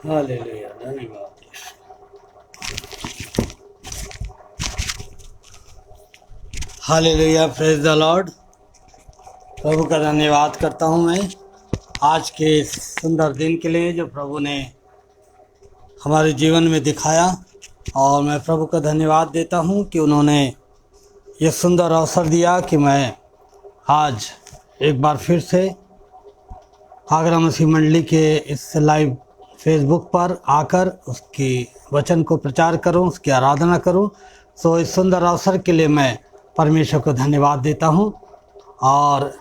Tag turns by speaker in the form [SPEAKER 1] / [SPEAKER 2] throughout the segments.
[SPEAKER 1] Hallelujah, धन्यवाद यीशु। Hallelujah, praise the Lord. प्रभु का धन्यवाद करता हूँ मैं आज के इस सुंदर दिन के लिए जो प्रभु ने हमारे जीवन में दिखाया, और मैं प्रभु का धन्यवाद देता हूँ कि उन्होंने ये सुंदर अवसर दिया कि मैं आज एक बार फिर से आगरा मसीह मंडली के इस लाइव फेसबुक पर आकर उसकी वचन को प्रचार करूं, उसकी आराधना करूं। सो इस सुंदर अवसर के लिए मैं परमेश्वर को धन्यवाद देता हूं। और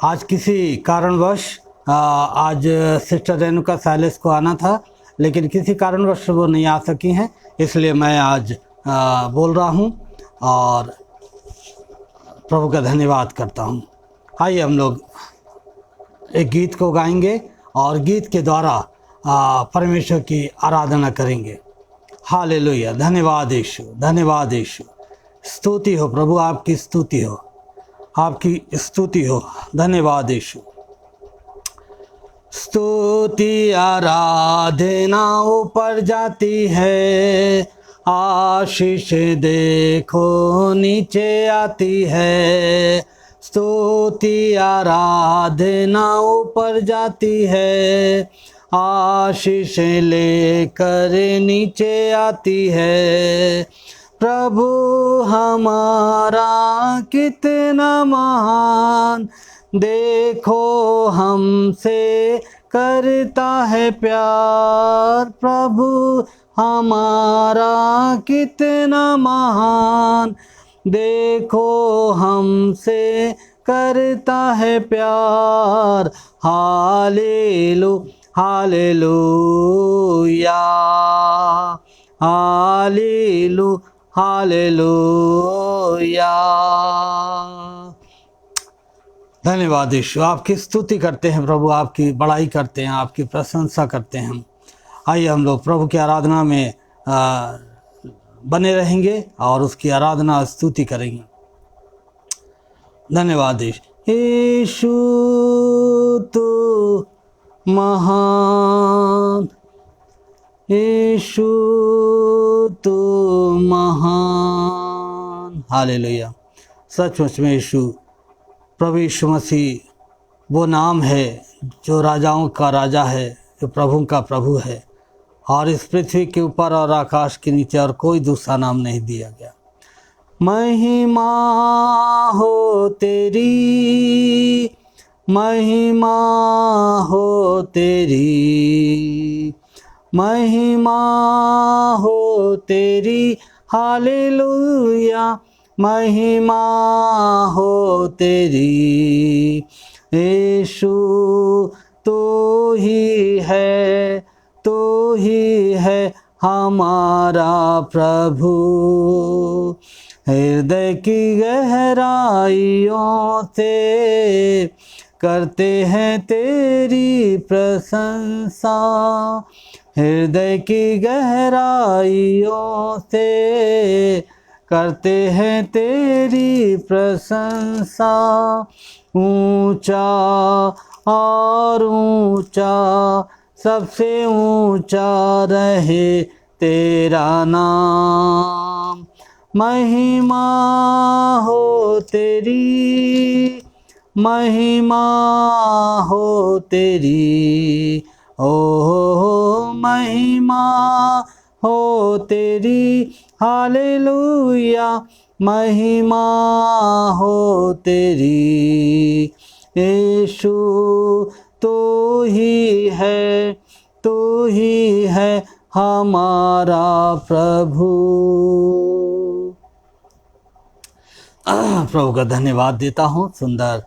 [SPEAKER 1] आज किसी कारणवश आज सिस्टर रेणुका साइलेस को आना था, लेकिन किसी कारणवश वो नहीं आ सकी हैं, इसलिए मैं आज बोल रहा हूं और प्रभु का धन्यवाद करता हूं। आइए हम लोग एक गीत को गाएंगे और गीत के द्वारा परमेश्वर की आराधना करेंगे। हालेलुया, धन्यवाद यीशु, धन्यवाद यीशु। स्तुति हो प्रभु, आपकी स्तुति हो, आपकी स्तुति हो। धन्यवाद यीशु। स्तुति आराधना ऊपर जाती है, आशीष देखो नीचे आती है। स्तुति आराधना ऊपर जाती है, आशीष लेकर नीचे आती है। प्रभु हमारा कितना महान, देखो हमसे करता है प्यार। प्रभु हमारा कितना महान, देखो हमसे करता है प्यार। हालेलु हालेलुया, हालेलु हालेलुया। धन्यवाद यीशु, आपकी स्तुति करते हैं प्रभु, आपकी बड़ाई करते हैं, आपकी प्रशंसा करते हैं हम। आइए हम लोग प्रभु की आराधना में बने रहेंगे और उसकी आराधना स्तुति करेंगे। धन्यवाद यीशु, तू महान, यीशु तू महान। हालेलुया। सचमुच में यीशु, प्रभु यीशु मसीह वो नाम है जो राजाओं का राजा है, जो प्रभु का प्रभु है, और इस पृथ्वी के ऊपर और आकाश के नीचे और कोई दूसरा नाम नहीं दिया गया। महिमा हो तेरी, महिमा हो तेरी, महिमा हो तेरी। हालेलुया, महिमा हो तेरी। यीशु तू ही है, तू ही है हमारा प्रभु। हृदय की गहराइयों से करते हैं तेरी प्रशंसा। हृदय की गहराइयों से करते हैं तेरी प्रशंसा। ऊंचा और ऊंचा, सबसे ऊंचा रहे तेरा नाम। महिमा हो तेरी, महिमा हो तेरी। ओ महिमा हो तेरी। हालेलुया, महिमा हो तेरी। यीशु तू ही है, तू ही है हमारा प्रभु। प्रभु का धन्यवाद देता हूँ सुंदर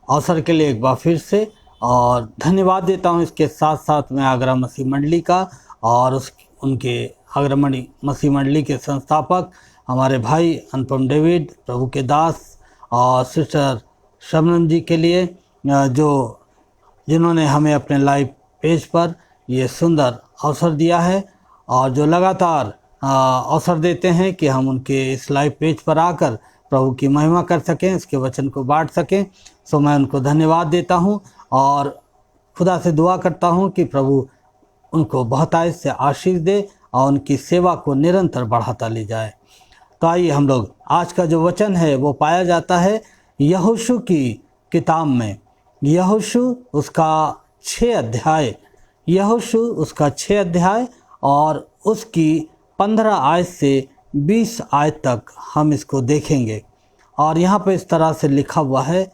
[SPEAKER 1] अवसर के लिए एक बार फिर से, और धन्यवाद देता हूँ इसके साथ साथ मैं आगरा मसीह मंडली का और उनके आगरा मसीह मंडली के संस्थापक हमारे भाई अनुपम डेविड, प्रभु के दास, और सिस्टर शबनम जी के लिए जिन्होंने हमें अपने लाइव पेज पर ये सुंदर अवसर दिया है, और जो लगातार अवसर देते हैं कि हम उनके इस लाइव पेज पर आकर प्रभु की महिमा कर सकें, इसके वचन को बांट सकें। सो मैं उनको धन्यवाद देता हूं और खुदा से दुआ करता हूं कि प्रभु उनको बहुतायत से आशीष दे और उनकी सेवा को निरंतर बढ़ाता ले जाए। तो आइए हम लोग, आज का जो वचन है वो पाया जाता है यहोशू की किताब में। यहोशू उसका 6 अध्याय, यहोशू उसका 6 अध्याय और उसकी 15 आयत से 20 आयत तक हम इसको देखेंगे। और यहाँ पे इस तरह से लिखा हुआ है,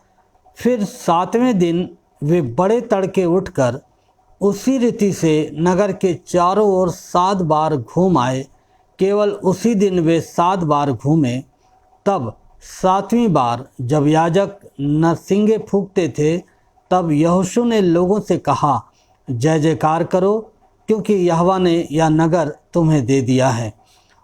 [SPEAKER 1] फिर 7वें दिन वे बड़े तड़के उठकर उसी रीति से नगर के चारों ओर 7 बार घूम आए। केवल उसी दिन वे 7 बार घूमे। तब 7वीं बार जब याजक नरसिंगे फूंकते थे, तब यहोशू ने लोगों से कहा, जय जयकार करो, क्योंकि यहोवा ने यह नगर तुम्हें दे दिया है,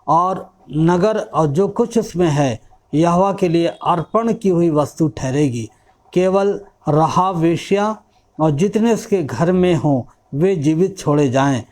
[SPEAKER 1] और नगर और जो कुछ उसमें है यहोवा के लिए अर्पण की हुई वस्तु ठहरेगी। केवल राहाब वेश्या और जितने उसके घर में हों वे जीवित छोड़े जाएं,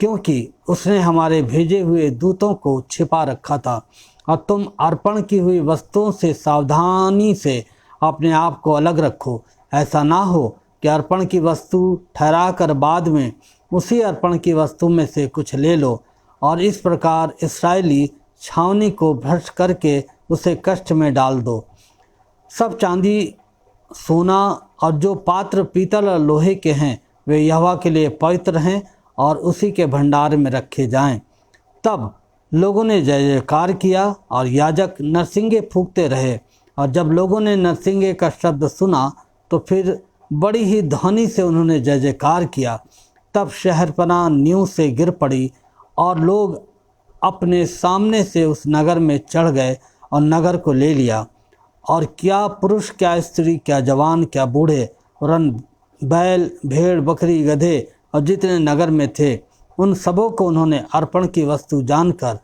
[SPEAKER 1] क्योंकि उसने हमारे भेजे हुए दूतों को छिपा रखा था। और तुम अर्पण की हुई वस्तुओं से सावधानी से अपने आप को अलग रखो। ऐसा ना हो कि अर्पण की वस्तु ठहरा कर बाद में उसी अर्पण की वस्तु में से कुछ ले लो, और इस प्रकार इस्राएली छावनी को भ्रष्ट करके उसे कष्ट में डाल दो। सब चांदी, सोना और जो पात्र पीतल और लोहे के हैं वे यहोवा के लिए पवित्र हैं और उसी के भंडार में रखे जाएं। तब लोगों ने जय जयकार किया और याजक नरसिंगे फूंकते रहे। और जब लोगों ने नरसिंगे का शब्द सुना तो फिर बड़ी ही ध्वनि से उन्होंने जय जयकार किया। तब शहरपनाह नींव से गिर पड़ी और लोग अपने सामने से उस नगर में चढ़ गए और नगर को ले लिया। और क्या पुरुष, क्या स्त्री, क्या जवान, क्या बूढ़े, रन, बैल, भेड़, बकरी, गधे और जितने नगर में थे, उन सबों को उन्होंने अर्पण की वस्तु जानकर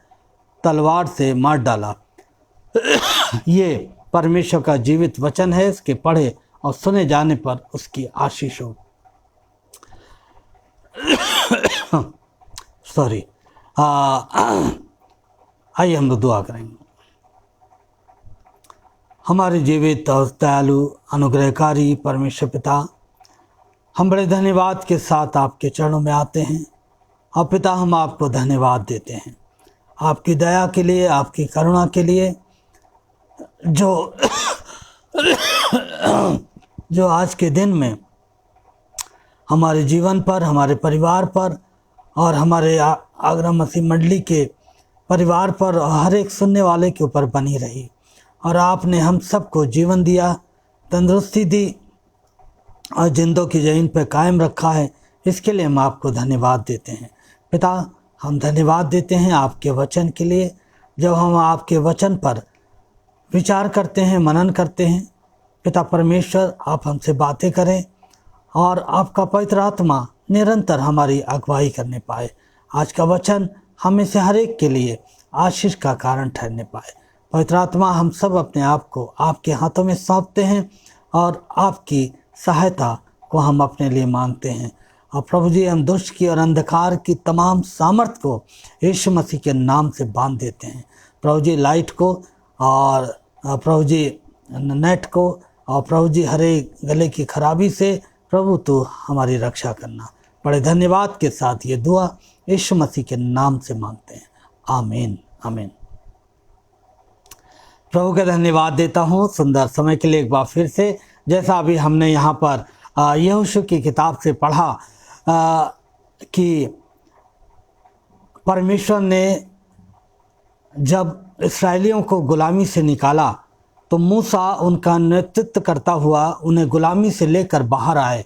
[SPEAKER 1] तलवार से मार डाला। ये परमेश्वर का जीवित वचन है। इसके पढ़े और सुने जाने पर उसकी आशीष हो। सॉरी, आइए हम लोग दुआ करेंगे। हमारे जीवित और दयालु अनुग्रहकारी परमेश्वर पिता, हम बड़े धन्यवाद के साथ आपके चरणों में आते हैं। और पिता, हम आपको धन्यवाद देते हैं आपकी दया के लिए, आपकी करुणा के लिए, जो आज के दिन में हमारे जीवन पर, हमारे परिवार पर और हमारे आगरा मसीह मंडली के परिवार पर और हर एक सुनने वाले के ऊपर बनी रही। और आपने हम सबको जीवन दिया, तंदुरुस्ती दी और जिंदों की जमीन पर कायम रखा है। इसके लिए हम आपको धन्यवाद देते हैं। पिता, हम धन्यवाद देते हैं आपके वचन के लिए। जब हम आपके वचन पर विचार करते हैं, मनन करते हैं, पिता परमेश्वर, आप हमसे बातें करें और आपका पवित्र आत्मा निरंतर हमारी अगुवाई करने पाए। आज का वचन हमें से हर एक के लिए आशीष का कारण ठहरने पाए। पवित्र आत्मा, हम सब अपने आप को आपके हाथों में सौंपते हैं और आपकी सहायता को हम अपने लिए मांगते हैं। और प्रभु जी, हम दुष्ट की और अंधकार की तमाम सामर्थ को यीशु मसीह के नाम से बांध देते हैं। प्रभु जी, लाइट को और प्रभु जी नेट को और प्रभु जी हरे गले की खराबी से प्रभु तो हमारी रक्षा करना। बड़े धन्यवाद के साथ ये दुआ यीशु मसीह के नाम से मांगते हैं। आमीन, आमीन। प्रभु का धन्यवाद देता हूँ सुंदर समय के लिए एक बार फिर से। जैसा अभी हमने यहाँ पर यहोशू की किताब से पढ़ा कि परमेश्वर ने जब इस्राएलियों को गुलामी से निकाला तो मूसा उनका नेतृत्व करता हुआ उन्हें गुलामी से लेकर बाहर आए।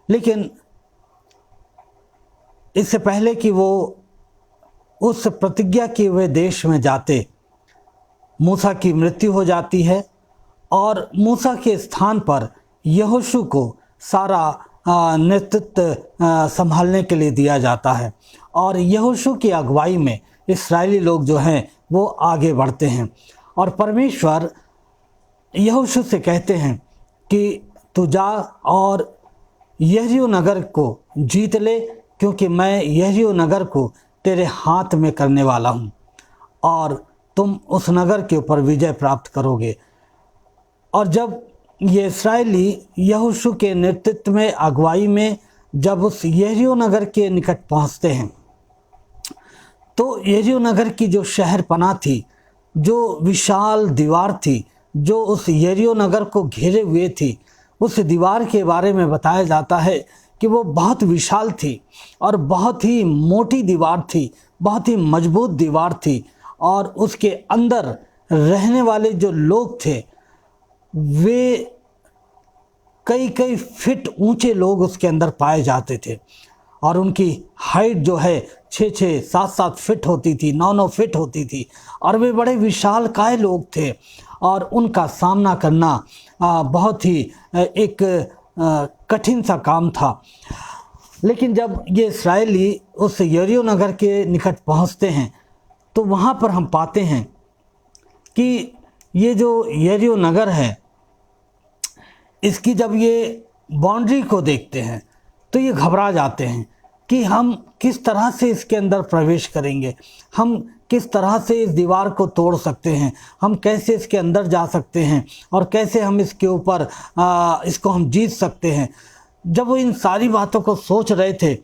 [SPEAKER 1] लेकिन इससे पहले कि वो उस प्रतिज्ञा किए हुए देश में जाते, मूसा की मृत्यु हो जाती है और मूसा के स्थान पर यहोशू को सारा नेतृत्व संभालने के लिए दिया जाता है। और यहोशू की अगुवाई में इस्राएली लोग जो हैं वो आगे बढ़ते हैं। और परमेश्वर यहोशू से कहते हैं कि तू जा और यरीहो नगर को जीत ले, क्योंकि मैं यरीहो नगर को तेरे हाथ में करने वाला हूँ और तुम उस नगर के ऊपर विजय प्राप्त करोगे। और जब ये इस्राएली यहोशू के नेतृत्व में, अगुवाई में जब उस यरीहो नगर के निकट पहुंचते हैं तो यरीहो नगर की जो शहर पनाह थी, जो विशाल दीवार थी जो उस यरीहो नगर को घेरे हुए थी, उस दीवार के बारे में बताया जाता है कि वो बहुत विशाल थी और बहुत ही मोटी दीवार थी, बहुत ही मजबूत दीवार थी। और उसके अंदर रहने वाले जो लोग थे वे कई कई फीट ऊंचे लोग उसके अंदर पाए जाते थे और उनकी हाइट जो है 6-6, 7-7 फीट होती थी, 9-9 फीट होती थी और वे बड़े विशालकाय लोग थे और उनका सामना करना बहुत ही एक कठिन सा काम था। लेकिन जब ये इस्राएली उस यरीहो नगर के निकट पहुंचते हैं तो वहाँ पर हम पाते हैं कि ये जो यरीहो नगर है, इसकी जब ये बाउंड्री को देखते हैं तो ये घबरा जाते हैं कि हम किस तरह से इसके अंदर प्रवेश करेंगे, हम किस तरह से इस दीवार को तोड़ सकते हैं, हम कैसे इसके अंदर जा सकते हैं और कैसे हम इसके ऊपर इसको हम जीत सकते हैं। जब वो इन सारी बातों को सोच रहे थे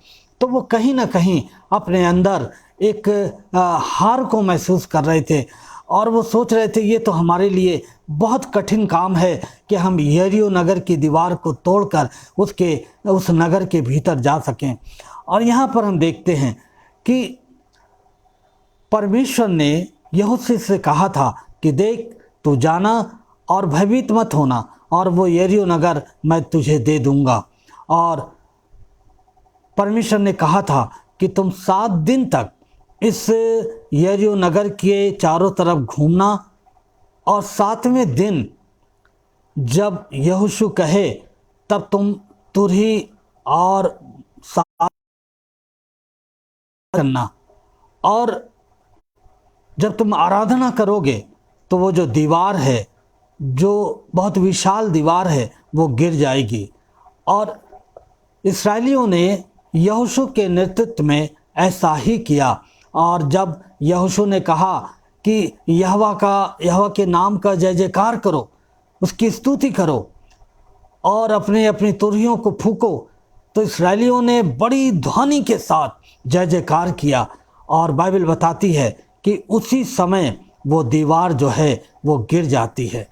[SPEAKER 1] तो वो कहीं ना कहीं अपने अंदर एक हार को महसूस कर रहे थे और वो सोच रहे थे ये तो हमारे लिए बहुत कठिन काम है कि हम यरीहो नगर की दीवार को तोड़कर उस नगर के भीतर जा सकें। और यहाँ पर हम देखते हैं कि परमेश्वर ने यहोशू से कहा था कि देख तू जाना और भयभीत मत होना और वो यरीहो नगर मैं तुझे दे दूंगा। और परमेश्वर ने कहा था कि तुम 7 दिन तक इस यरीहो नगर के चारों तरफ घूमना और 7वें दिन जब यहोशू कहे तब तुम तुरही और साफ करना और जब तुम आराधना करोगे तो वो जो दीवार है, जो बहुत विशाल दीवार है, वो गिर जाएगी। और इस्राएलियों ने यहोशू के नेतृत्व में ऐसा ही किया। और जब यहोशू ने कहा कि यहोवा के नाम का जय जयकार करो, उसकी स्तुति करो और अपने अपनी तुरहियों को फूको, तो इस्राएलियों ने बड़ी ध्वनि के साथ जय जयकार किया। और बाइबल बताती है कि उसी समय वो दीवार जो है वो गिर जाती है।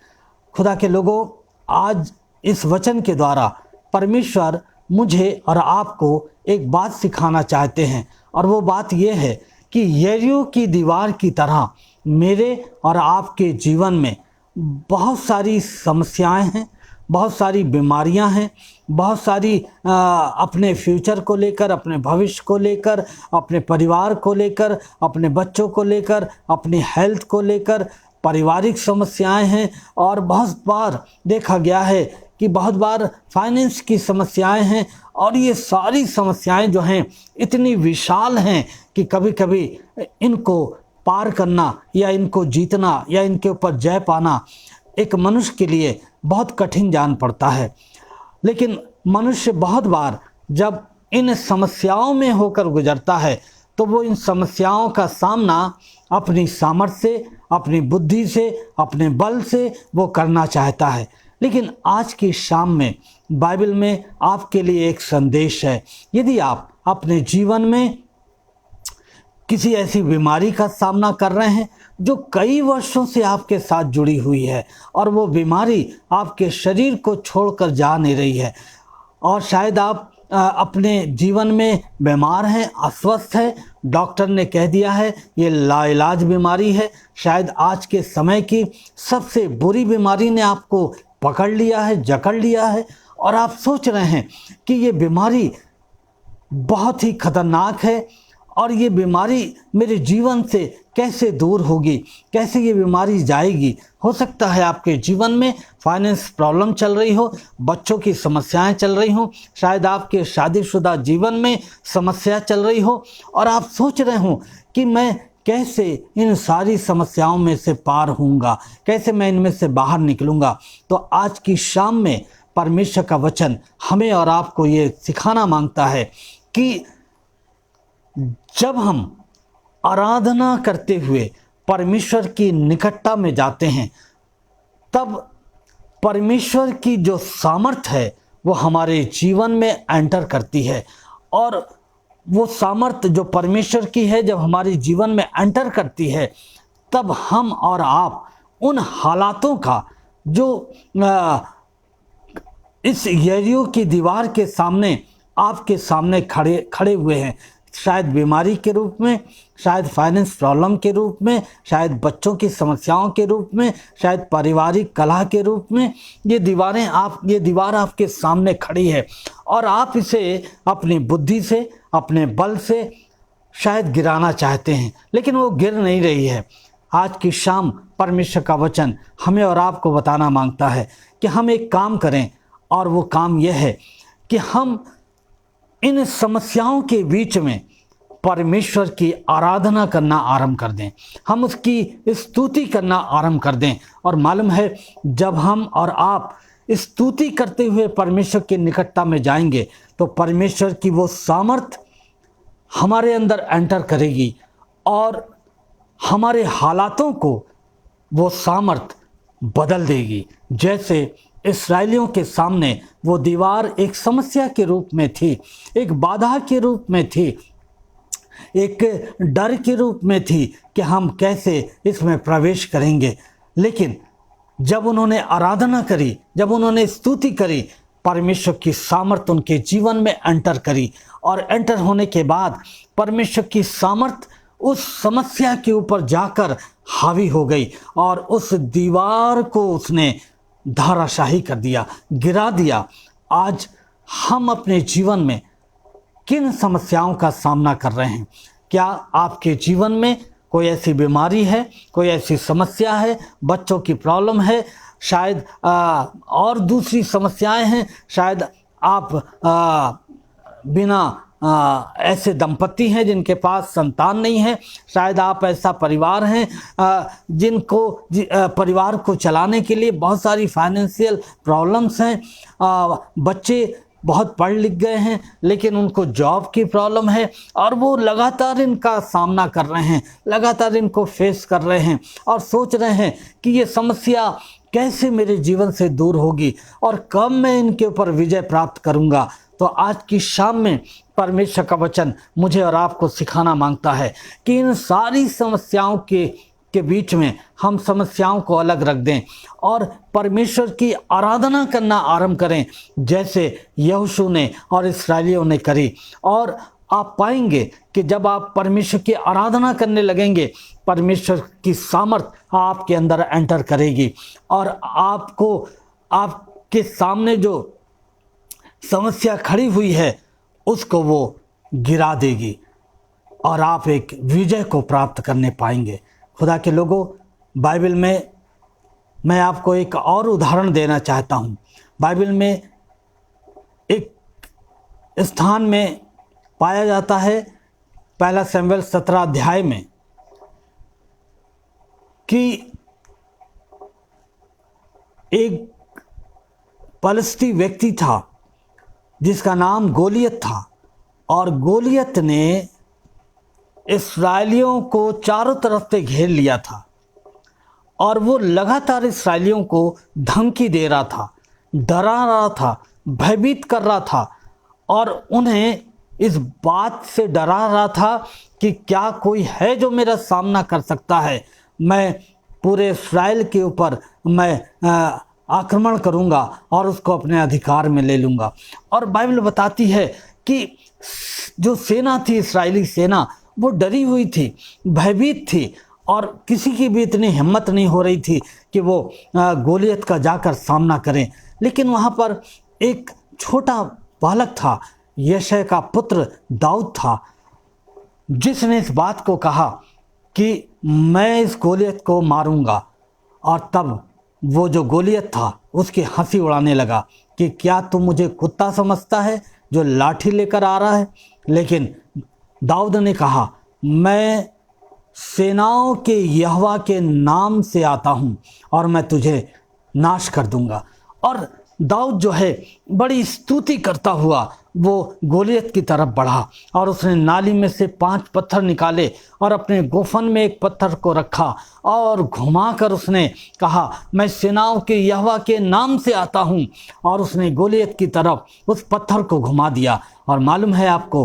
[SPEAKER 1] खुदा के लोगों, आज इस वचन के द्वारा परमेश्वर मुझे और आपको एक बात सिखाना चाहते हैं और वो बात ये है कि यरीहो की दीवार की तरह मेरे और आपके जीवन में बहुत सारी समस्याएं हैं, बहुत सारी बीमारियां हैं, बहुत सारी अपने फ्यूचर को लेकर, अपने भविष्य को लेकर, अपने परिवार को लेकर, अपने बच्चों को लेकर, अपनी हेल्थ को लेकर पारिवारिक समस्याएं हैं। और बहुत बार देखा गया है कि बहुत बार फाइनेंस की समस्याएं हैं और ये सारी समस्याएं जो हैं इतनी विशाल हैं कि कभी कभी इनको पार करना या इनको जीतना या इनके ऊपर जय पाना एक मनुष्य के लिए बहुत कठिन जान पड़ता है। लेकिन मनुष्य बहुत बार जब इन समस्याओं में होकर गुजरता है तो वो इन समस्याओं का सामना अपनी सामर्थ्य से, अपनी बुद्धि से, अपने बल से वो करना चाहता है। लेकिन आज की शाम में बाइबल में आपके लिए एक संदेश है। यदि आप अपने जीवन में किसी ऐसी बीमारी का सामना कर रहे हैं जो कई वर्षों से आपके साथ जुड़ी हुई है और वो बीमारी आपके शरीर को छोड़कर जा नहीं रही है और शायद आप अपने जीवन में बीमार हैं, अस्वस्थ हैं, डॉक्टर ने कह दिया है ये लाइलाज बीमारी है, शायद आज के समय की सबसे बुरी बीमारी ने आपको पकड़ लिया है, जकड़ लिया है और आप सोच रहे हैं कि ये बीमारी बहुत ही खतरनाक है और ये बीमारी मेरे जीवन से कैसे दूर होगी, कैसे ये बीमारी जाएगी। हो सकता है आपके जीवन में फाइनेंस प्रॉब्लम चल रही हो, बच्चों की समस्याएं चल रही हो, शायद आपके शादीशुदा जीवन में समस्या चल रही हो और आप सोच रहे हो कि मैं कैसे इन सारी समस्याओं में से पार होऊंगा, कैसे मैं इनमें से बाहर निकलूंगा। तो आज की शाम में परमेश्वर का वचन हमें और आपको ये सिखाना मांगता है कि जब हम आराधना करते हुए परमेश्वर की निकटता में जाते हैं तब परमेश्वर की जो सामर्थ है वो हमारे जीवन में एंटर करती है। और वो सामर्थ्य जो परमेश्वर की है जब हमारे जीवन में एंटर करती है, तब हम और आप उन हालातों का जो इस यरीहो की दीवार के सामने आपके सामने खड़े हुए हैं, शायद बीमारी के रूप में, शायद फाइनेंस प्रॉब्लम के रूप में, शायद बच्चों की समस्याओं के रूप में, शायद पारिवारिक कलह के रूप में, ये दीवार आपके सामने खड़ी है और आप इसे अपनी बुद्धि से, अपने बल से शायद गिराना चाहते हैं, लेकिन वो गिर नहीं रही है। आज की शाम परमेश्वर का वचन हमें और आपको बताना मांगता है कि हम एक काम करें, और वो काम यह है कि हम इन समस्याओं के बीच में परमेश्वर की आराधना करना आरंभ कर दें, हम उसकी स्तुति करना आरंभ कर दें। और मालूम है, जब हम और आप स्तुति करते हुए परमेश्वर की निकटता में जाएंगे तो परमेश्वर की वो सामर्थ हमारे अंदर एंटर करेगी और हमारे हालातों को वो सामर्थ बदल देगी। जैसे इस्राएलियों के सामने वो दीवार एक समस्या के रूप में थी, एक बाधा के रूप में थी, एक डर के रूप में थी कि हम कैसे इसमें प्रवेश करेंगे। लेकिन जब उन्होंने आराधना करी, जब उन्होंने स्तुति करी, परमेश्वर की सामर्थ उनके जीवन में एंटर करी और एंटर होने के बाद परमेश्वर की सामर्थ उस समस्या के ऊपर जाकर हावी हो गई और उस दीवार को उसने धाराशाही कर दिया, गिरा दिया। आज हम अपने जीवन में किन समस्याओं का सामना कर रहे हैं? क्या आपके जीवन में कोई ऐसी बीमारी है, कोई ऐसी समस्या है, बच्चों की प्रॉब्लम है, शायद और दूसरी समस्याएं हैं, शायद आप बिना ऐसे दंपति हैं जिनके पास संतान नहीं है, शायद आप ऐसा परिवार हैं जिनको परिवार को चलाने के लिए बहुत सारी फाइनेंशियल प्रॉब्लम्स हैं, बच्चे बहुत पढ़ लिख गए हैं लेकिन उनको जॉब की प्रॉब्लम है और वो लगातार इनका सामना कर रहे हैं, लगातार इनको फेस कर रहे हैं और सोच रहे हैं कि ये समस्या कैसे मेरे जीवन से दूर होगी और कब मैं इनके ऊपर विजय प्राप्त करूंगा। तो आज की शाम में परमेश्वर का वचन मुझे और आपको सिखाना मांगता है कि इन सारी समस्याओं के बीच में हम समस्याओं को अलग रख दें और परमेश्वर की आराधना करना आरंभ करें, जैसे यहोशू ने और इस्राएलियों ने करी। और आप पाएंगे कि जब आप परमेश्वर की आराधना करने लगेंगे, परमेश्वर की सामर्थ आपके अंदर एंटर करेगी और आपके सामने जो समस्या खड़ी हुई है उसको वो गिरा देगी और आप एक विजय को प्राप्त करने पाएंगे। खुदा के लोगों, बाइबल में मैं आपको एक और उदाहरण देना चाहता हूँ। बाइबल में एक स्थान में पाया जाता है, पहला शमूएल 17 अध्याय में, कि एक फलिस्ती व्यक्ति था जिसका नाम गोलियत था और गोलियत ने इस्राएलियों को चारों तरफ से घेर लिया था और वो लगातार इस्राएलियों को धमकी दे रहा था, डरा रहा था, भयभीत कर रहा था और उन्हें इस बात से डरा रहा था कि क्या कोई है जो मेरा सामना कर सकता है, मैं पूरे इस्राएल के ऊपर मैं आक्रमण करूंगा और उसको अपने अधिकार में ले लूंगा। और बाइबल बताती है कि जो सेना थी, इस्राएली सेना, वो डरी हुई थी, भयभीत थी और किसी की भी इतनी हिम्मत नहीं हो रही थी कि वो गोलियत का जाकर सामना करें। लेकिन वहाँ पर एक छोटा बालक था, यशय का पुत्र दाऊद था, जिसने इस बात को कहा कि मैं इस गोलियत को मारूंगा। और तब वो जो गोलियत था उसकी हंसी उड़ाने लगा कि क्या तू मुझे कुत्ता समझता है जो लाठी लेकर आ रहा है। लेकिन दाऊद ने कहा, मैं सेनाओं के यहोवा के नाम से आता हूँ और मैं तुझे नाश कर दूंगा। और दाऊद जो है बड़ी स्तुति करता हुआ वो गोलियत की तरफ बढ़ा और उसने नाली में से 5 पत्थर निकाले और अपने गोफन में एक पत्थर को रखा और घुमाकर उसने कहा, मैं सेनाओं के यहोवा के नाम से आता हूँ। और उसने गोलियत की तरफ उस पत्थर को घुमा दिया और मालूम है आपको,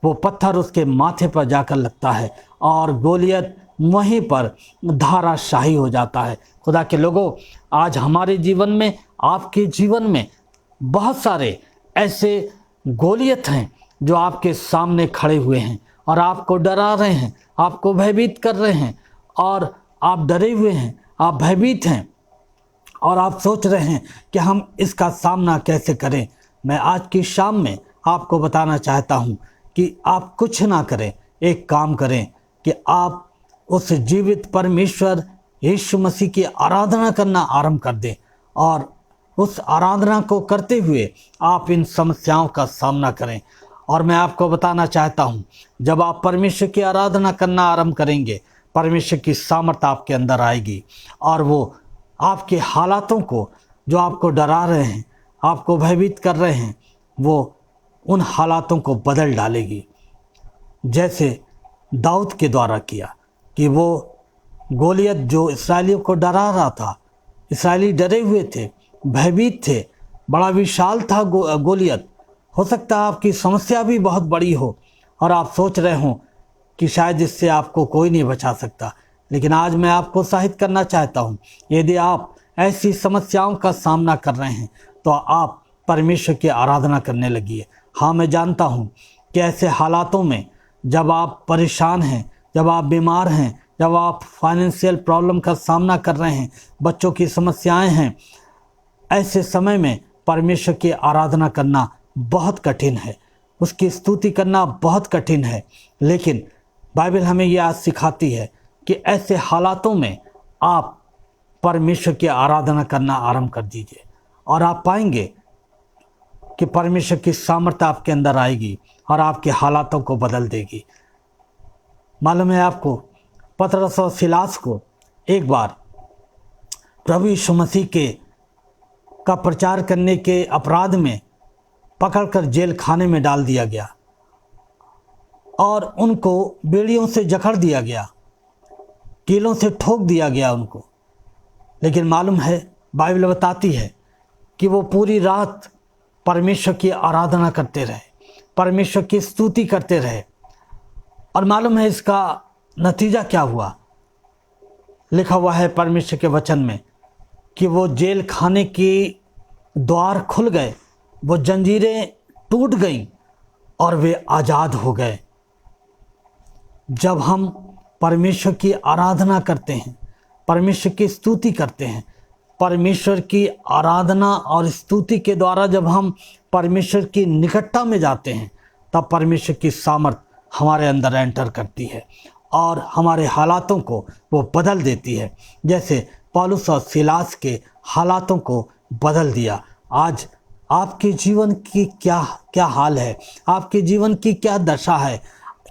[SPEAKER 1] वो पत्थर उसके माथे पर जाकर लगता है और गोलियत वहीं पर धाराशाही हो जाता है। खुदा के लोगों, आज हमारे जीवन में, आपके जीवन में बहुत सारे ऐसे गोलियत हैं जो आपके सामने खड़े हुए हैं और आपको डरा रहे हैं, आपको भयभीत कर रहे हैं और आप डरे हुए हैं, आप भयभीत हैं और आप सोच रहे हैं कि हम इसका सामना कैसे करें। मैं आज की शाम में आपको बताना चाहता हूं कि आप कुछ ना करें, एक काम करें कि आप उस जीवित परमेश्वर यीशु मसीह की आराधना करना आरंभ कर दें और उस आराधना को करते हुए आप इन समस्याओं का सामना करें। और मैं आपको बताना चाहता हूं, जब आप परमेश्वर की आराधना करना आरंभ करेंगे, परमेश्वर की सामर्थ आपके अंदर आएगी और वो आपके हालातों को, जो आपको डरा रहे हैं, आपको भयभीत कर रहे हैं, वो उन हालातों को बदल डालेगी। जैसे दाऊद के द्वारा किया कि वो गोलियत जो इसराइलियों को डरा रहा था, इसराइली डरे हुए थे, भयभीत थे, बड़ा विशाल था गोलियत। हो सकता है आपकी समस्या भी बहुत बड़ी हो और आप सोच रहे हो कि शायद इससे आपको कोई नहीं बचा सकता, लेकिन आज मैं आपको उत्साहित करना चाहता हूँ, यदि आप ऐसी समस्याओं का सामना कर रहे हैं तो आप परमेश्वर की आराधना करने लगिए। हाँ, मैं जानता हूँ कि ऐसे हालातों में जब आप परेशान हैं, जब आप बीमार हैं, जब आप फाइनेंशियल प्रॉब्लम का सामना कर रहे हैं, बच्चों की समस्याएं हैं, ऐसे समय में परमेश्वर की आराधना करना बहुत कठिन है, उसकी स्तुति करना बहुत कठिन है। लेकिन बाइबल हमें यह आज सिखाती है कि ऐसे हालातों में आप परमेश्वर की आराधना करना आरंभ कर दीजिए और आप पाएंगे कि परमेश्वर की सामर्थ्य आपके अंदर आएगी और आपके हालातों को बदल देगी। मालूम है आपको, पतरस और सिलास को एक बार प्रभु यीशु मसीह का प्रचार करने के अपराध में पकड़कर जेल खाने में डाल दिया गया और उनको बेड़ियों से जकड़ दिया गया, कीलों से ठोक दिया गया उनको। लेकिन मालूम है, बाइबल बताती है कि वो पूरी रात परमेश्वर की आराधना करते रहे, परमेश्वर की स्तुति करते रहे। और मालूम है इसका नतीजा क्या हुआ? लिखा हुआ है परमेश्वर के वचन में कि वो जेल खाने की द्वार खुल गए, वो जंजीरें टूट गईं और वे आज़ाद हो गए। जब हम परमेश्वर की आराधना करते हैं, परमेश्वर की स्तुति करते हैं, परमेश्वर की आराधना और स्तुति के द्वारा जब हम परमेश्वर की निकटता में जाते हैं, तब परमेश्वर की सामर्थ हमारे अंदर एंटर करती है और हमारे हालातों को वो बदल देती है। जैसे पौलुस और सिलास के हालातों को बदल दिया। आज आपके जीवन की क्या क्या हाल है, आपके जीवन की क्या दशा है?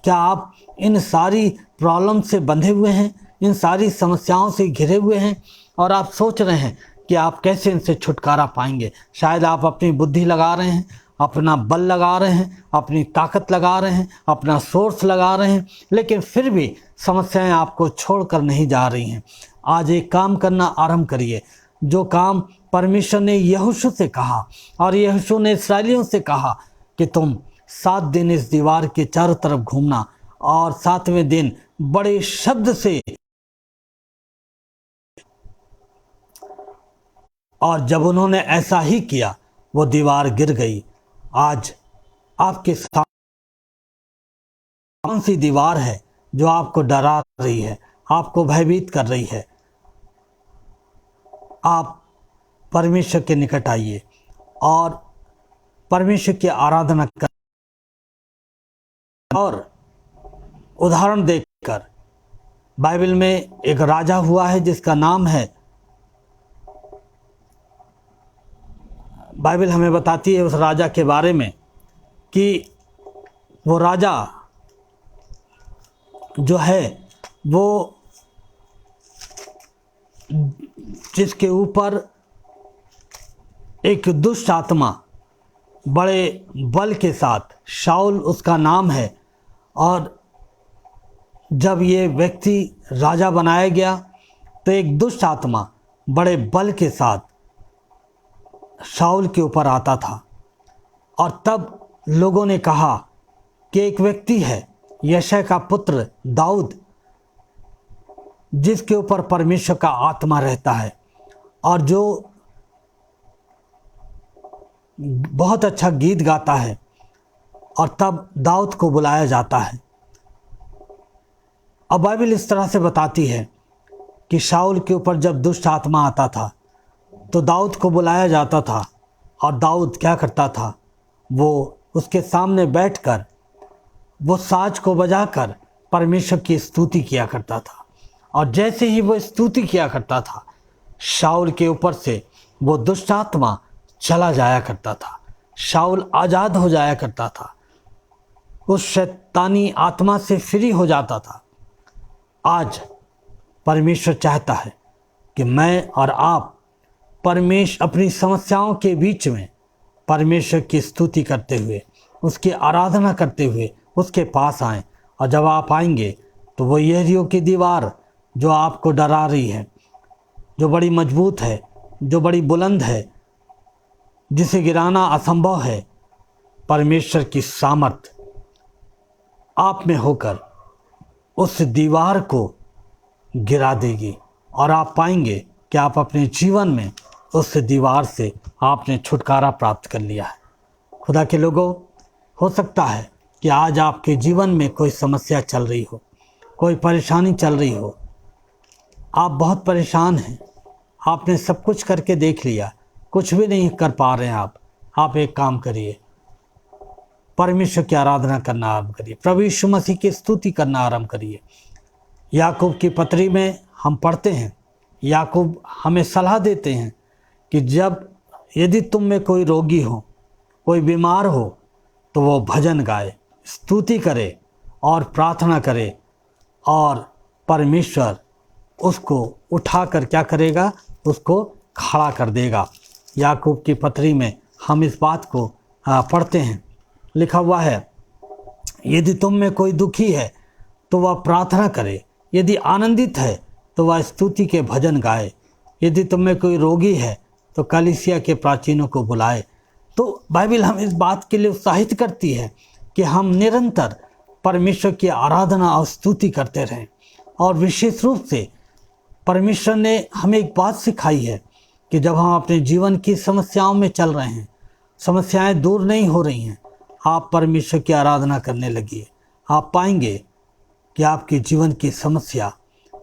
[SPEAKER 1] क्या आप इन सारी प्रॉब्लम से बंधे हुए हैं, इन सारी समस्याओं से घिरे हुए हैं और आप सोच रहे हैं कि आप कैसे इनसे छुटकारा पाएंगे? शायद आप अपनी बुद्धि लगा रहे हैं, अपना बल लगा रहे हैं, अपनी ताकत लगा रहे हैं, अपना सोर्स लगा रहे हैं, लेकिन फिर भी समस्याएं आपको छोड़कर नहीं जा रही हैं। आज एक काम करना आरंभ करिए, जो काम परमेश्वर ने यहोशू से कहा और यहोशू ने इस्राएलियों से कहा कि तुम 7 दिन इस दीवार के चारों तरफ घूमना और 7वें दिन बड़े शब्द से, और जब उन्होंने ऐसा ही किया वो दीवार गिर गई। आज आपके साथ कौन सी दीवार है जो आपको डरा रही है, आपको भयभीत कर रही है? आप परमेश्वर के निकट आइए और परमेश्वर की आराधना कर और उदाहरण देखकर, बाइबल में एक राजा हुआ है जिसका नाम है, बाइबल हमें बताती है उस राजा के बारे में कि वो राजा जो है वो जिसके ऊपर एक दुष्ट आत्मा बड़े बल के साथ, शाऊल उसका नाम है, और जब ये व्यक्ति राजा बनाया गया तो एक दुष्ट आत्मा बड़े बल के साथ शाऊल के ऊपर आता था। और तब लोगों ने कहा कि एक व्यक्ति है, यशै का पुत्र दाऊद, जिसके ऊपर परमेश्वर का आत्मा रहता है और जो बहुत अच्छा गीत गाता है। और तब दाऊद को बुलाया जाता है। अब बाइबल इस तरह से बताती है कि शाऊल के ऊपर जब दुष्ट आत्मा आता था तो दाऊद को बुलाया जाता था, और दाऊद क्या करता था, वो उसके सामने बैठकर वो साज को बजाकर परमेश्वर की स्तुति किया करता था। और जैसे ही वो स्तुति किया करता था, शाऊल के ऊपर से वो दुष्ट आत्मा चला जाया करता था, शाऊल आज़ाद हो जाया करता था, उस शैतानी आत्मा से फ्री हो जाता था। आज परमेश्वर चाहता है कि मैं और आप अपनी समस्याओं के बीच में परमेश्वर की स्तुति करते हुए, उसकी आराधना करते हुए उसके पास आएं। और जब आप आएंगे तो वो यरीहो की दीवार जो आपको डरा रही है, जो बड़ी मजबूत है, जो बड़ी बुलंद है, जिसे गिराना असंभव है, परमेश्वर की सामर्थ आप में होकर उस दीवार को गिरा देगी। और आप पाएंगे कि आप अपने जीवन में उस दीवार से आपने छुटकारा प्राप्त कर लिया है। खुदा के लोगों, हो सकता है कि आज आपके जीवन में कोई समस्या चल रही हो, कोई परेशानी चल रही हो, आप बहुत परेशान हैं, आपने सब कुछ करके देख लिया, कुछ भी नहीं कर पा रहे हैं आप एक काम करिए, परमेश्वर की आराधना करना आरंभ करिए, प्रभु यीशु मसीह की स्तुति करना आरंभ करिए। याकूब की पत्री में हम पढ़ते हैं, याकूब हमें सलाह देते हैं कि यदि तुम में कोई रोगी हो, कोई बीमार हो, तो वो भजन गाए, स्तुति करे और प्रार्थना करे, और परमेश्वर उसको उठाकर क्या करेगा, उसको खड़ा कर देगा। याकूब की पत्री में हम इस बात को पढ़ते हैं, लिखा हुआ है, यदि तुम में कोई दुखी है तो वह प्रार्थना करे, यदि आनंदित है तो वह स्तुति के भजन गाए, यदि तुम में कोई रोगी है तो कलीसिया के प्राचीनों को बुलाए। तो बाइबल हम इस बात के लिए उत्साहित करती है कि हम निरंतर परमेश्वर की आराधना और स्तुति करते रहें। और विशेष रूप से परमेश्वर ने हमें एक बात सिखाई है कि जब हम अपने जीवन की समस्याओं में चल रहे हैं, समस्याएं दूर नहीं हो रही हैं, आप परमेश्वर की आराधना करने लगिए। आप पाएंगे कि आपके जीवन की समस्या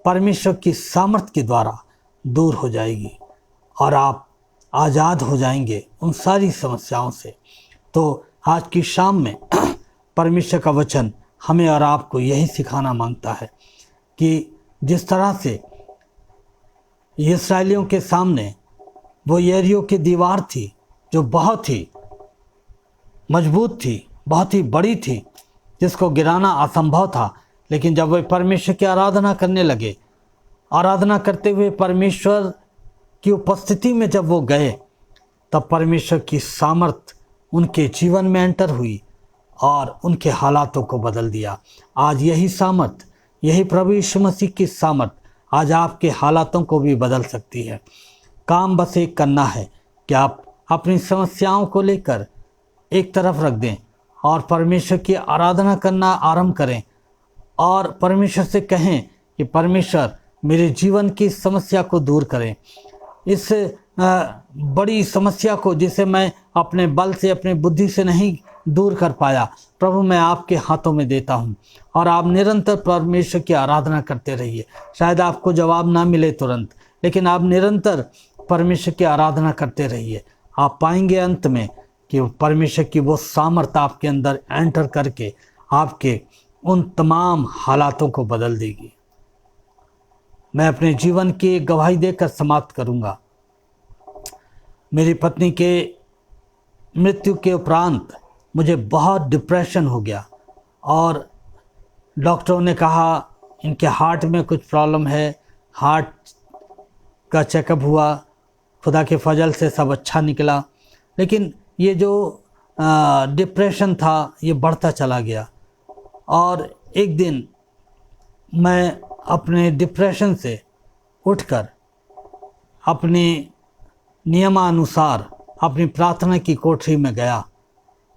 [SPEAKER 1] परमेश्वर की सामर्थ के द्वारा दूर हो जाएगी और आप आज़ाद हो जाएंगे उन सारी समस्याओं से। तो आज की शाम में परमेश्वर का वचन हमें और आपको यही सिखाना मांगता है कि जिस तरह से इस्राएलियों के सामने वो यरीहो की दीवार थी जो बहुत ही मजबूत थी, बहुत ही बड़ी थी, जिसको गिराना असंभव था, लेकिन जब वे परमेश्वर की आराधना करने लगे, आराधना करते हुए परमेश्वर की उपस्थिति में जब वो गए, तब परमेश्वर की सामर्थ उनके जीवन में एंटर हुई और उनके हालातों को बदल दिया। आज यही सामर्थ, यही प्रभु यीशु मसीह की सामर्थ आज आपके हालातों को भी बदल सकती है। काम बस एक करना है कि आप अपनी समस्याओं को लेकर एक तरफ रख दें और परमेश्वर की आराधना करना आरंभ करें और परमेश्वर से कहें कि परमेश्वर मेरे जीवन की समस्या को दूर करें, इस बड़ी समस्या को जिसे मैं अपने बल से, अपने बुद्धि से नहीं दूर कर पाया, प्रभु मैं आपके हाथों में देता हूँ। और आप निरंतर परमेश्वर की आराधना करते रहिए। शायद आपको जवाब ना मिले तुरंत, लेकिन आप निरंतर परमेश्वर की आराधना करते रहिए। आप पाएंगे अंत में कि परमेश्वर की वो सामर्थ आपके अंदर एंटर करके आपके उन तमाम हालातों को बदल देगी। मैं अपने जीवन की एक गवाही देकर समाप्त करूंगा। मेरी पत्नी के मृत्यु के उपरांत मुझे बहुत डिप्रेशन हो गया और डॉक्टरों ने कहा इनके हार्ट में कुछ प्रॉब्लम है। हार्ट का चेकअप हुआ, खुदा के फजल से सब अच्छा निकला, लेकिन ये जो डिप्रेशन था ये बढ़ता चला गया। और एक दिन मैं अपने डिप्रेशन से उठकर अपने नियमानुसार अपनी प्रार्थना की कोठरी में गया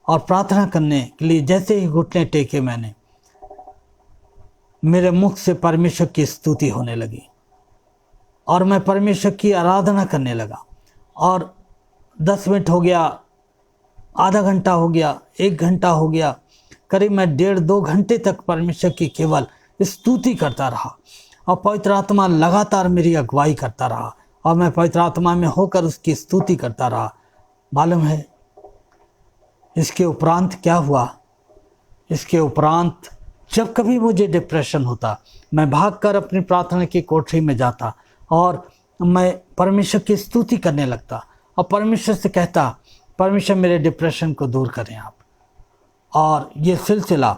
[SPEAKER 1] और प्रार्थना करने के लिए जैसे ही घुटने टेके मैंने, मेरे मुख से परमेश्वर की स्तुति होने लगी और मैं परमेश्वर की आराधना करने लगा। और 10 मिनट हो गया, आधा घंटा हो गया, 1 घंटा हो गया, करीब मैं 1.5-2 घंटे तक परमेश्वर की केवल स्तुति करता रहा और पवित्र आत्मा लगातार मेरी अगुवाई करता रहा और मैं पवित्र आत्मा में होकर उसकी स्तुति करता रहा। मालूम है इसके उपरांत क्या हुआ? इसके उपरांत जब कभी मुझे डिप्रेशन होता, मैं भागकर अपनी प्रार्थना की कोठरी में जाता और मैं परमेश्वर की स्तुति करने लगता और परमेश्वर से कहता, परमेश्वर मेरे डिप्रेशन को दूर करें आप। और ये सिलसिला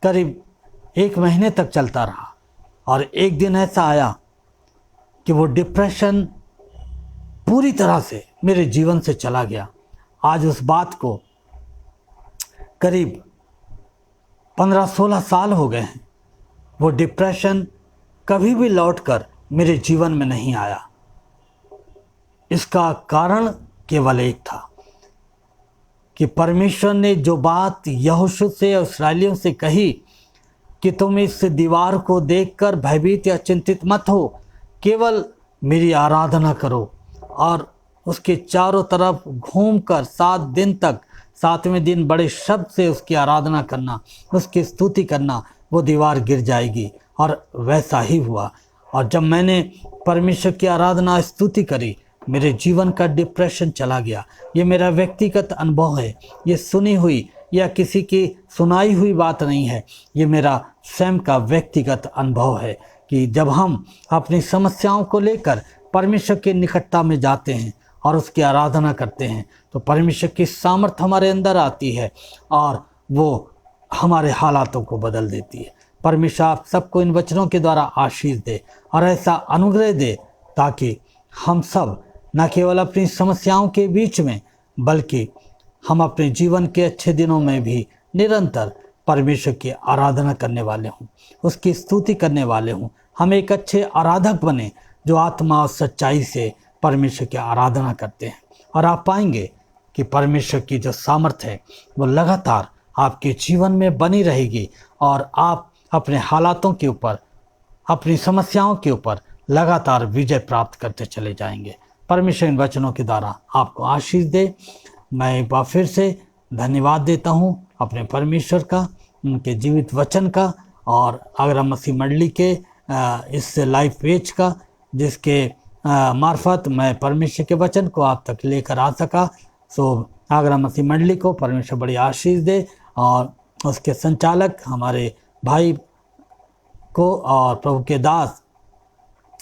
[SPEAKER 1] करीब 1 महीने तक चलता रहा। और एक दिन ऐसा आया कि वो डिप्रेशन पूरी तरह से मेरे जीवन से चला गया। आज उस बात को करीब 15-16 साल हो गए हैं। वो डिप्रेशन कभी भी लौटकर मेरे जीवन में नहीं आया। इसका कारण केवल एक था कि परमेश्वर ने जो बात यहोशू से और इस्राएलियों से कही कि तुम इस दीवार को देखकर भयभीत या चिंतित मत हो, केवल मेरी आराधना करो। और उसके चारों तरफ घूमकर 7 दिन तक, 7वें दिन बड़े शब्द से उसकी आराधना करना, उसकी स्तुति करना, वो दीवार गिर जाएगी। और वैसा ही हुआ। और जब मैंने परमेश्वर की आराधना स्तुति करी, मेरे जीवन का डिप्रेशन चला गया। ये मेरा व्यक्तिगत अनुभव है, ये सुनी हुई या किसी की सुनाई हुई बात नहीं है। ये मेरा स्वयं का व्यक्तिगत अनुभव है कि जब हम अपनी समस्याओं को लेकर परमेश्वर की निकटता में जाते हैं और उसकी आराधना करते हैं तो परमेश्वर की सामर्थ्य हमारे अंदर आती है और वो हमारे हालातों को बदल देती है। परमेश्वर आप सबको इन वचनों के द्वारा आशीष दे और ऐसा अनुग्रह दे ताकि हम सब न केवल अपनी समस्याओं के बीच में बल्कि हम अपने जीवन के अच्छे दिनों में भी निरंतर परमेश्वर की आराधना करने वाले हों, उसकी स्तुति करने वाले हों। हम एक अच्छे आराधक बने जो आत्मा और सच्चाई से परमेश्वर की आराधना करते हैं। और आप पाएंगे कि परमेश्वर की जो सामर्थ्य है वो लगातार आपके जीवन में बनी रहेगी और आप अपने हालातों के ऊपर, अपनी समस्याओं के ऊपर लगातार विजय प्राप्त करते चले जाएंगे। परमेश्वर इन वचनों के द्वारा आपको आशीष दे। मैं एक बार फिर से धन्यवाद देता हूँ अपने परमेश्वर का, उनके जीवित वचन का और आगरा मसीह मंडली के इस लाइव पेज का, जिसके मार्फत मैं परमेश्वर के वचन को आप तक लेकर आ सका। सो आगरा मसीह मंडली को परमेश्वर बड़ी आशीष दे और उसके संचालक हमारे भाई को और प्रभु के दास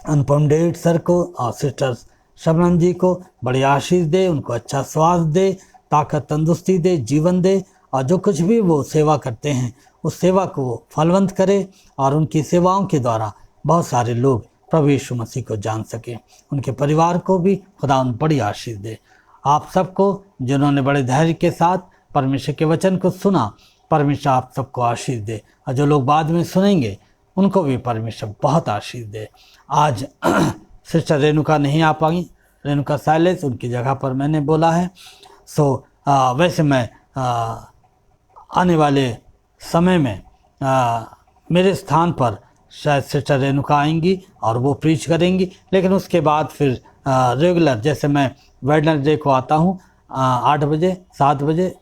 [SPEAKER 1] अनुपम डेविड सर को और सिस्टर शबनम जी को बड़ी आशीष दे, उनको अच्छा स्वास्थ्य दे, ताकत तंदुरुस्ती दे, जीवन दे और जो कुछ भी वो सेवा करते हैं उस सेवा को वो फलवंत करे और उनकी सेवाओं के द्वारा बहुत सारे लोग प्रभु यीशु मसीह को जान सकें। उनके परिवार को भी खुदा बड़ी आशीष दे। आप सबको जिन्होंने बड़े धैर्य के साथ परमेश्वर के वचन को सुना, परमेश्वर आप सबको आशीष दे और जो लोग बाद में सुनेंगे उनको भी परमेश्वर बहुत आशीष दे। आज सिस्टर रेणुका नहीं आ पाई, रेणुका साइलेंस, उनकी जगह पर मैंने बोला है। सो वैसे मैं आने वाले समय में मेरे स्थान पर शायद सिस्टर रेणुका आएंगी और वो प्रीच करेंगी, लेकिन उसके बाद फिर रेगुलर जैसे मैं वेडनेसडे को आता हूँ 8 बजे 7 बजे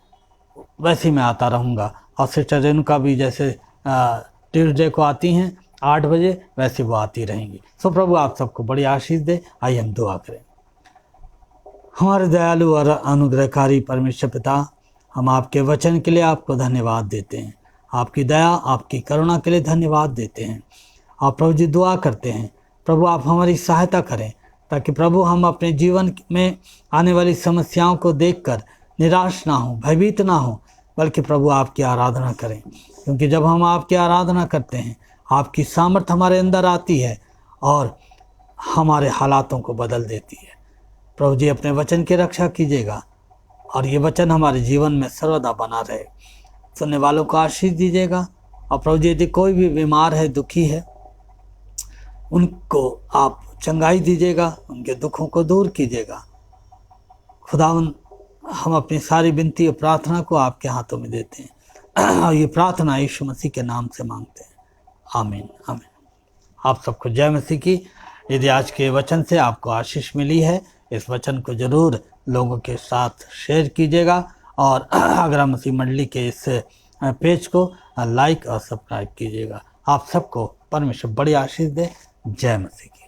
[SPEAKER 1] वैसे ही मैं आता रहूँगा और सिस्टर रेणुका भी जैसे ट्यूसडे को आती हैं 8 बजे वैसे वो आती रहेंगी। सो प्रभु आप सबको बड़ी आशीष दे। आइए हम दुआ करें। हमारे दयालु और अनुग्रहकारी परमेश्वर पिता, हम आपके वचन के लिए आपको धन्यवाद देते हैं, आपकी दया आपकी करुणा के लिए धन्यवाद देते हैं। आप प्रभु जी दुआ करते हैं प्रभु आप हमारी सहायता करें ताकि प्रभु हम अपने जीवन में आने वाली समस्याओं को देखकर निराश ना हो, भयभीत ना हो, बल्कि प्रभु आपकी आराधना करें, क्योंकि जब हम आपकी आराधना करते हैं आपकी सामर्थ हमारे अंदर आती है और हमारे हालातों को बदल देती है। प्रभु जी अपने वचन की रक्षा कीजिएगा और ये वचन हमारे जीवन में सर्वदा बना रहे। सुनने वालों को आशीष दीजिएगा। और प्रभु जी, यदि कोई भी बीमार है, दुखी है, उनको आप चंगाई दीजिएगा, उनके दुखों को दूर कीजिएगा। खुदावन, हम अपनी सारी विनती और प्रार्थना को आपके हाथों में देते हैं और ये प्रार्थना यीशु मसीह के नाम से मांगते हैं। आमीन आमीन। आप सबको जय मसीह की। यदि आज के वचन से आपको आशीष मिली है, इस वचन को जरूर लोगों के साथ शेयर कीजिएगा और आगरा मसीह मंडली के इस पेज को लाइक और सब्सक्राइब कीजिएगा। आप सबको परमेश्वर बड़ी आशीष दे। जय मसीह की।